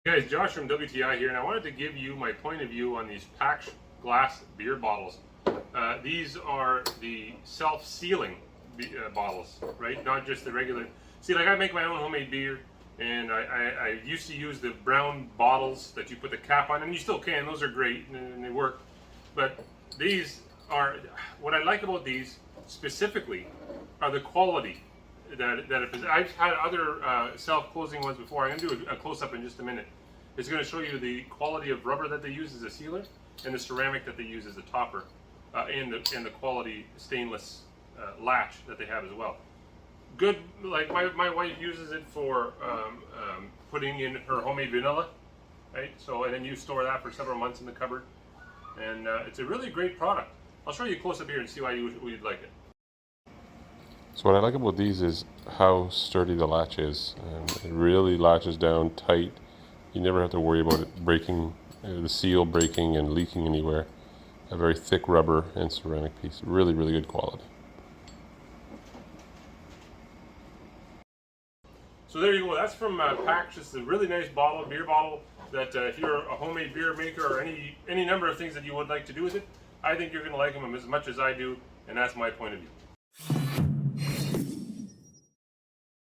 Hey guys, Josh from WTI here, and I wanted to give you my point of view on these Paksh glass beer bottles. These are the self-sealing bottles, right? Not just the regular. See, like I make my own homemade beer, and I used to use the brown bottles that you put the cap on, and you still can. Those are great, and they work. But these are, what I like about these specifically are the quality. I've had other self-closing ones before. I'm going to do a close-up in just a minute. It's going to show you the quality of rubber that they use as a sealer, and the ceramic that they use as a topper, and the quality stainless latch that they have as well. Good, like my wife uses it for putting in her homemade vanilla, right? So, and then you store that for several months in the cupboard, and it's a really great product. I'll show you a close-up here and see why you'd like it. So what I like about these is how sturdy the latch is. It really latches down tight. You never have to worry about it breaking, the seal breaking and leaking anywhere. A very thick rubber and ceramic piece. Really, really good quality. So there you go. That's from Paksh. It's a really nice bottle, beer bottle, that if you're a homemade beer maker or any number of things that you would like to do with it, I think you're going to like them as much as I do, and that's my point of view.